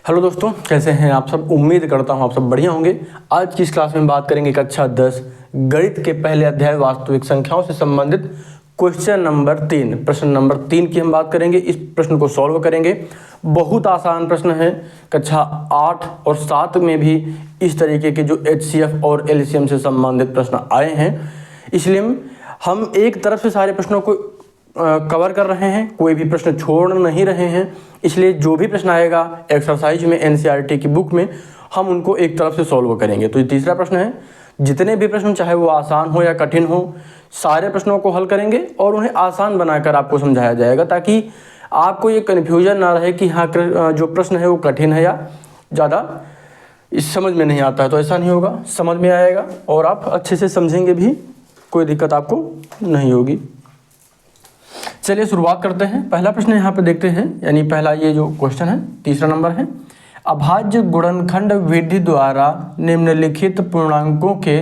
Hello दोस्तों, कैसे हैं आप सब। उम्मीद करता हूं आप सब बढ़िया होंगे। आज की इस क्लास में बात करेंगे कक्षा 10 गणित के पहले अध्याय वास्तविक संख्याओं से संबंधित क्वेश्चन नंबर 3 प्रश्न नंबर 3 की हम बात करेंगे। इस प्रश्न को सॉल्व करेंगे। बहुत आसान प्रश्न है। कक्षा 8 और 7 में भी इस तरीके के जो HCF और LCM से संबंधित प्रश्न आए हैं, इसलिए हम एक तरफ से सारे प्रश्नों को कवर कर रहे हैं, कोई भी प्रश्न छोड़ नहीं रहे हैं। इसलिए जो भी प्रश्न आएगा एक्सरसाइज में NCERT की बुक में, हम उनको एक तरफ से सॉल्व करेंगे। तो ये तीसरा प्रश्न है। जितने भी प्रश्न चाहे वो आसान हो या कठिन हो, सारे प्रश्नों को हल करेंगे और उन्हें आसान बनाकर आपको समझाया जाएगा, ताकि आपको ये कन्फ्यूजन ना रहे कि हाँ जो प्रश्न है वो कठिन है या ज़्यादा इस समझ में नहीं आता है। तो ऐसा नहीं होगा, समझ में आएगा और आप अच्छे से समझेंगे भी, कोई दिक्कत आपको नहीं होगी। चलिए शुरुआत करते हैं। पहला प्रश्न यहाँ पे देखते हैं, यानी पहला ये जो क्वेश्चन है, तीसरा नंबर है। अभाज्य गुणनखंड विधि द्वारा निम्नलिखित पूर्णांकों के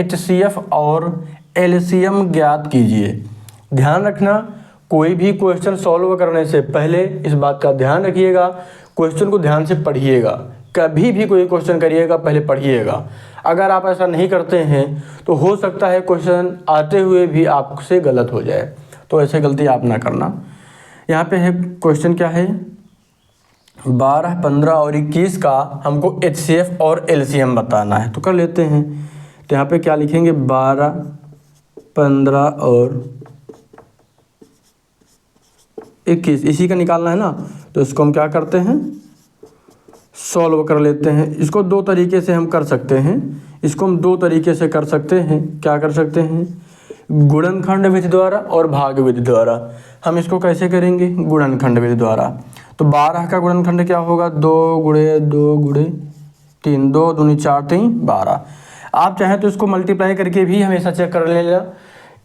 HCF और LCM ज्ञात कीजिए। ध्यान रखना, कोई भी क्वेश्चन सॉल्व करने से पहले इस बात का ध्यान रखिएगा, क्वेश्चन को ध्यान से पढ़िएगा। कभी भी कोई क्वेश्चन करिएगा पहले पढ़िएगा। अगर आप ऐसा नहीं करते हैं तो हो सकता है क्वेश्चन आते हुए भी आपसे गलत हो जाए, तो ऐसे गलती आप ना करना। यहाँ पे है क्वेश्चन क्या है, 12, 15 और 21 का हमको HCF और LCM बताना है। तो कर लेते हैं। तो यहाँ पे क्या लिखेंगे, 12, 15 और 21 इसी का निकालना है ना। तो इसको हम क्या करते हैं, सॉल्व कर लेते हैं। इसको दो तरीके से हम कर सकते हैं। इसको हम दो तरीके से कर सकते हैं। क्या कर सकते हैं, गुणनखंड विधि द्वारा और भाग विधि द्वारा। हम इसको कैसे करेंगे, गुणनखंड विधि द्वारा। तो 12 का गुणनखंड क्या होगा, 2 गुणे 2 गुणे 3, 2 दूनी 4 3 12। आप चाहें तो इसको मल्टीप्लाई करके भी हमेशा चेक कर लेना।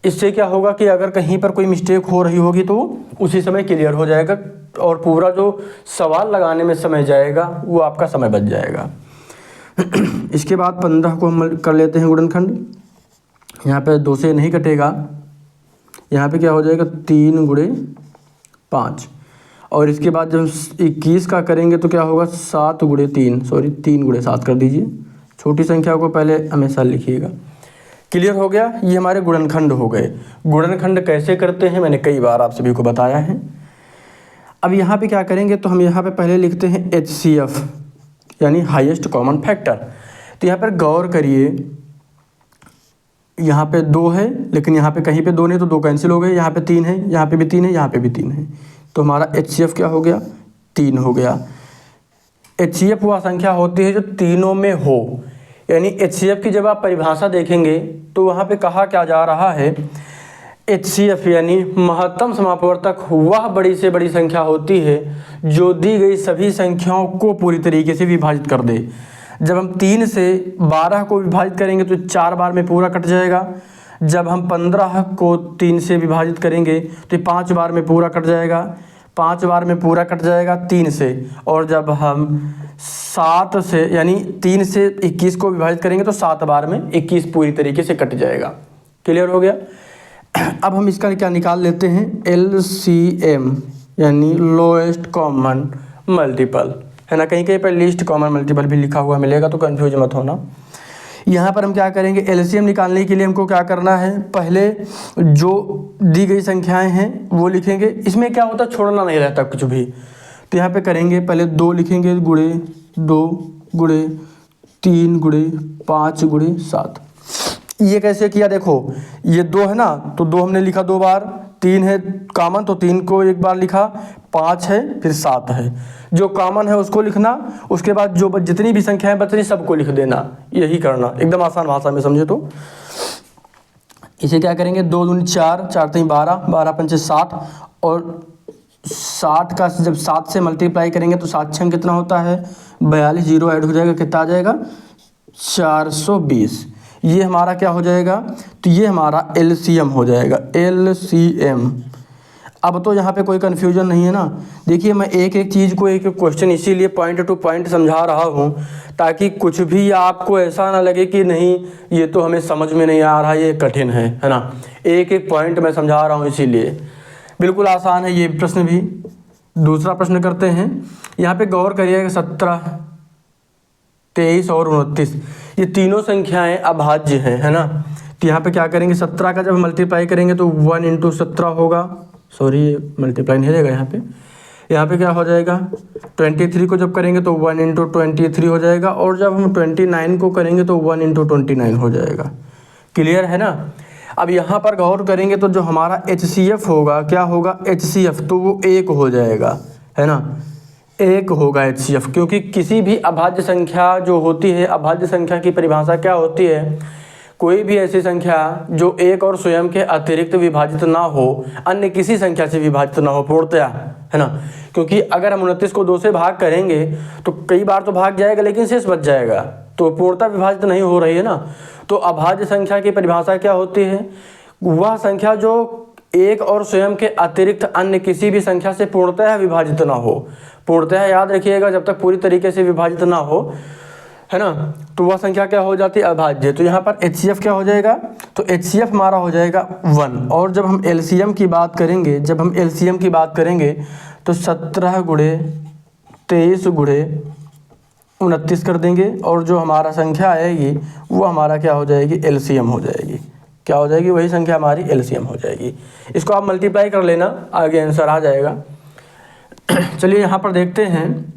इससे क्या होगा कि अगर कहीं पर कोई मिस्टेक हो रही होगी तो उसी समय क्लियर हो जाएगा और पूरा जो सवाल लगाने में समय जाएगा वो आपका समय बच जाएगा। इसके बाद 15 को हम कर लेते हैं गुणनखंड। यहाँ पे 2 से नहीं कटेगा, यहाँ पे क्या हो जाएगा, 3 गुणे 5। और इसके बाद जब 21 का करेंगे तो क्या होगा, 7 गुणे 3, सॉरी 3 गुणे 7 कर दीजिए। छोटी संख्या को पहले हमेशा लिखिएगा। क्लियर हो गया, ये हमारे गुणनखंड हो गए। गुणनखंड कैसे करते हैं मैंने कई बार आप सभी को बताया है। अब यहाँ पे क्या करेंगे, तो हम यहाँ पे पहले लिखते हैं HCF यानी हाईएस्ट कॉमन फैक्टर। तो यहाँ पर गौर करिए, यहाँ पे 2 है लेकिन यहाँ पे कहीं पे 2 नहीं तो 2 कैंसिल हो गए। यहाँ पे 3 है, यहाँ पे भी 3 है, यहाँ पे भी 3 है। तो हमारा HCF क्या हो गया, 3 हो गया। HCF वह संख्या होती है जो तीनों में हो, यानी HCF की जब आप परिभाषा देखेंगे तो वहाँ पे कहा क्या जा रहा है, HCF यानी महत्तम समापवर्तक वह बड़ी से बड़ी संख्या होती है जो दी गई सभी संख्याओं को पूरी तरीके से विभाजित कर दे। जब हम 3 से 12 को विभाजित करेंगे तो 4 बार में पूरा कट जाएगा। जब हम 15 को 3 से विभाजित करेंगे तो 5 बार में पूरा कट जाएगा। 5 बार में पूरा कट जाएगा 3 से। और जब हम 7 से यानी 3 से 21 को विभाजित करेंगे तो 7 बार में 21 पूरी तरीके से कट जाएगा। क्लियर हो गया। अब हम इसका क्या निकाल लेते हैं, LCM यानी लोएस्ट कॉमन मल्टीपल, है ना। कहीं कहीं पर लीस्ट कॉमन मल्टीपल भी लिखा हुआ मिलेगा, तो कंफ्यूज मत होना। यहाँ पर हम क्या करेंगे, LCM निकालने के लिए हमको क्या करना है, पहले जो दी गई संख्याएं हैं वो लिखेंगे। इसमें क्या होता है, छोड़ना नहीं रहता कुछ भी। तो यहाँ पे करेंगे, पहले 2 लिखेंगे, गुणे 2 गुणे 3 गुणे 5 गुणे 7। ये कैसे किया, देखो ये 2 है ना, तो 2 हमने लिखा 2 बार, 3 है कॉमन तो 3 को एक बार लिखा, 5 है फिर 7 है। जो कॉमन है उसको लिखना, उसके बाद जो जितनी भी संख्याएं बच रही सबको लिख देना। यही करना, एकदम आसान भाषा में समझे तो। इसे क्या करेंगे, 2 दूनी 4, 4 3 12, 12 पंचे 7। और 7 का जब 7 से मल्टीप्लाई करेंगे तो 7 6 कितना होता है, 42। 0 ऐड हो जाएगा, कितना आ जाएगा, 420। ये हमारा क्या हो जाएगा, तो ये हमारा LCM हो जाएगा, LCM। अब तो यहाँ पे कोई कन्फ्यूजन नहीं है ना। देखिए मैं एक एक चीज़ को एक एक क्वेश्चन इसीलिए पॉइंट टू पॉइंट समझा रहा हूँ, ताकि कुछ भी आपको ऐसा ना लगे कि नहीं ये तो हमें समझ में नहीं आ रहा, ये कठिन है ना। एक एक पॉइंट मैं समझा रहा हूँ, इसीलिए बिल्कुल आसान है ये प्रश्न भी। दूसरा प्रश्न करते हैं। यहाँ पे गौर करिएगा 17, 23 और 29 ये तीनों संख्याएं अभाज्य हैं, है ना। तो यहाँ पे क्या करेंगे, 17 का जब मल्टीप्लाई करेंगे तो 1 × 17 होगा, सॉरी मल्टीप्लाई नहीं रहेगा यहाँ पे क्या हो जाएगा, 23 को जब करेंगे तो 1 × 23 हो जाएगा, और जब हम 29 को करेंगे तो 1 × 29 हो जाएगा। क्लियर है ना। अब यहाँ पर गौर करेंगे तो जो हमारा HCF होगा, क्या होगा HCF, तो वो 1 हो जाएगा, है ना, 1 होगा HCF, क्योंकि किसी भी अभाज्य संख्या जो होती है, अभाज्य संख्या की परिभाषा क्या होती है, कोई भी ऐसी संख्या जो एक और स्वयं के अतिरिक्त विभाजित ना हो, अन्य किसी संख्या से विभाजित ना हो पूर्णतया, है ना। क्योंकि अगर हम 29 को 2 से भाग करेंगे तो कई बार तो भाग जाएगा लेकिन शेष बच जाएगा, तो पूर्णतः विभाजित नहीं हो रही है ना। तो अभाज्य संख्या की परिभाषा क्या होती है, वह संख्या जो एक और स्वयं के अतिरिक्त अन्य किसी भी संख्या से पूर्णतः विभाजित ना हो। पूर्णतः याद रखिएगा, जब तक पूरी तरीके से विभाजित ना हो, है ना, तो वह संख्या क्या हो जाती है, अभाज्य। तो यहाँ पर HCF क्या हो जाएगा, तो HCF हमारा हो जाएगा 1। और जब हम LCM की बात करेंगे, तो 17 × 23 × 29 कर देंगे, और जो हमारा संख्या आएगी वो हमारा क्या हो जाएगी, LCM हो जाएगी। क्या हो जाएगी, वही संख्या हमारी LCM हो जाएगी। इसको आप मल्टीप्लाई कर लेना, आगे आंसर आ जाएगा। चलिए यहाँ पर देखते हैं,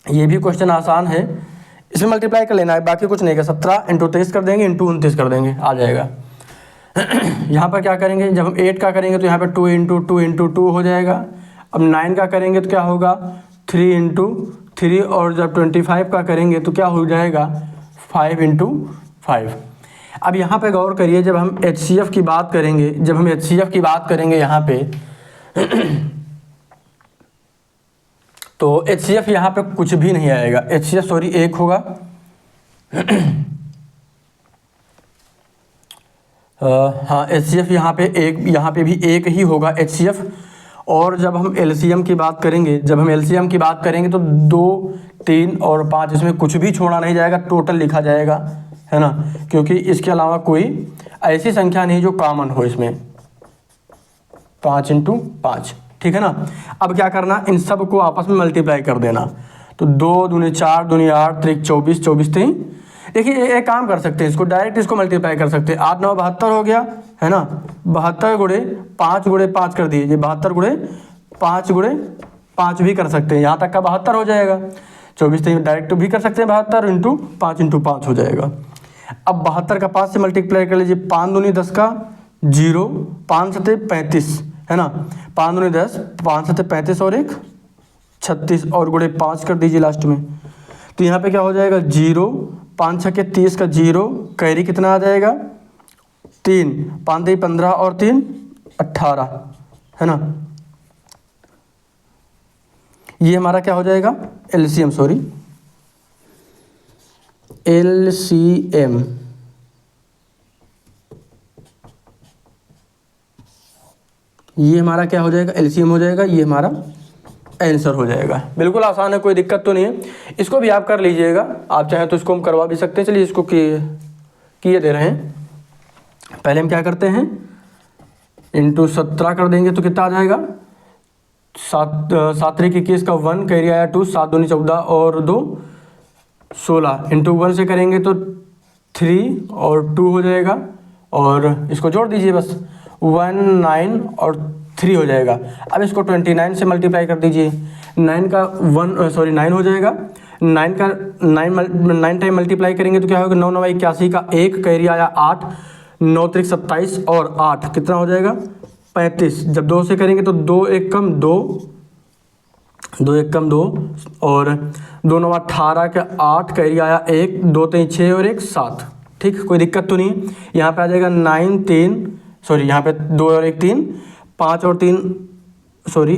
ये भी क्वेश्चन आसान है, इसमें मल्टीप्लाई कर लेना है, बाकी कुछ नहीं है। 17 × 23 कर देंगे, × 29 कर देंगे, आ जाएगा। यहाँ पर क्या करेंगे, जब हम 8 का करेंगे तो यहाँ पर 2 × 2 × 2 हो जाएगा। अब 9 का करेंगे तो क्या होगा, 3 × 3, और जब 25 का करेंगे तो क्या हो जाएगा, 5 × 5। अब यहाँ पे गौर करिए, जब हम HCF की बात करेंगे, यहाँ पे तो HCF यहाँ पे कुछ भी नहीं आएगा, HCF सॉरी 1 होगा। हाँ HCF यहाँ पे भी 1 ही होगा HCF। और जब हम LCM की बात करेंगे, तो 2, 3 और 5, इसमें कुछ भी छोड़ा नहीं जाएगा, टोटल लिखा जाएगा, है ना, क्योंकि इसके अलावा कोई ऐसी संख्या नहीं जो कॉमन हो इसमें। 5 × 5, ठीक है ना। अब क्या करना, इन सब को आपस में मल्टीप्लाई कर देना। तो 2 दूनी 4, दूनी 8, 3 24, 24 3। देखिए एक काम कर सकते हैं, इसको डायरेक्ट इसको मल्टीप्लाई कर सकते हैं। 8 9 72 हो गया, है ना। 72 × 5 × 5 कर दीजिए, 72 × 5 × 5 भी कर सकते हैं, यहाँ तक का 72 हो जाएगा। 24 3 डायरेक्ट भी कर सकते हैं, 72 × 5 × 5 हो जाएगा। अब 72 का 5 से मल्टीप्लाई कर लीजिए, 5 दूनी 10 का 0, 5 7 35, है ना, 5 दूनी 10, 5 7 35 और 1 36, और × 5 कर दीजिए लास्ट में। तो यहाँ पे क्या हो जाएगा, 0, 5 6 30 का 0, कैरी कितना आ जाएगा, 3, 5 3 15 और 3 18, है ना। ये हमारा क्या हो जाएगा, LCM, सॉरी LCM। ये हमारा क्या हो जाएगा, LCM हो जाएगा, ये हमारा आंसर हो जाएगा। बिल्कुल आसान है, कोई दिक्कत तो नहीं है। इसको भी आप कर लीजिएगा, आप चाहें तो इसको हम करवा भी सकते हैं। चलिए इसको किए दे रहे हैं। पहले हम क्या करते हैं, × 17 कर देंगे तो कितना आ जाएगा, 7 3 21 का 1, कैरी आया 2, 7 दूनी 14 और 2 16, × 1 से करेंगे तो 3 और 2 हो जाएगा, और इसको जोड़ दीजिए बस, 1 9 और 3 हो जाएगा। अब इसको 29 से मल्टीप्लाई कर दीजिए, 9 हो जाएगा। 9 टाइम मल्टीप्लाई करेंगे तो क्या होगा, 9 9 81 का 1, कैरी आया 8, 9 3 27 और 8 कितना हो जाएगा, 35। जब 2 से करेंगे तो 2 1 कम 2, 2 1 कम 2, और 2 9 18 का 8, कैरी आया 1, 2 3 6 और 1 7। ठीक, कोई दिक्कत तो नहीं। यहाँ पे आ जाएगा 9 3, सॉरी यहाँ पे 2 और 1 3, 5 और 3 सॉरी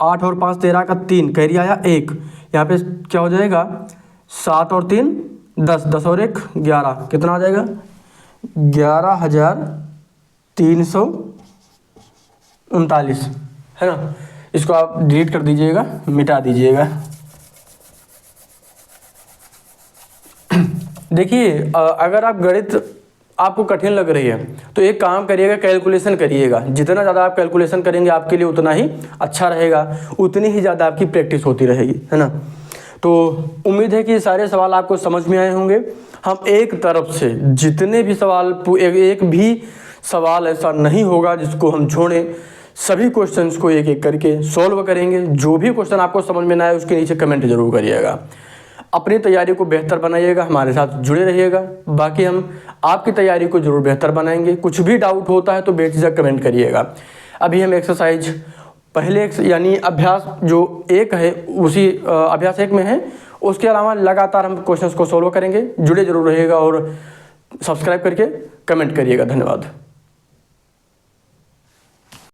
8 और 5 13 का 3, कैरी आया 1। यहाँ पे क्या हो जाएगा, 7 और 3 10, 10 और 1 11, कितना आ जाएगा, 11,339, है ना। इसको आप डिलीट कर दीजिएगा, मिटा दीजिएगा। देखिए अगर आप गणित आपको कठिन लग रही है तो एक काम करिएगा, कैलकुलेशन करिएगा। जितना ज़्यादा आप कैलकुलेशन करेंगे आपके लिए उतना ही अच्छा रहेगा, उतनी ही ज़्यादा आपकी प्रैक्टिस होती रहेगी, है ना। तो उम्मीद है कि सारे सवाल आपको समझ में आए होंगे। हम एक तरफ से जितने भी सवाल, एक भी सवाल ऐसा नहीं होगा जिसको हम छोड़ें, सभी क्वेश्चंस को एक एक करके सॉल्व करेंगे। जो भी क्वेश्चन आपको समझ में ना आए उसके नीचे कमेंट जरूर करिएगा। अपनी तैयारी को बेहतर बनाइएगा, हमारे साथ जुड़े रहिएगा। बाकी हम आपकी तैयारी को जरूर बेहतर बनाएंगे। कुछ भी डाउट होता है तो बेझिझक कमेंट करिएगा। अभी हम एक्सरसाइज पहले यानी अभ्यास जो 1 है उसी अभ्यास 1 में है, उसके अलावा लगातार हम क्वेश्चंस को सॉल्व करेंगे। जुड़े जरूर रहिएगा और सब्सक्राइब करके कमेंट करिएगा। धन्यवाद।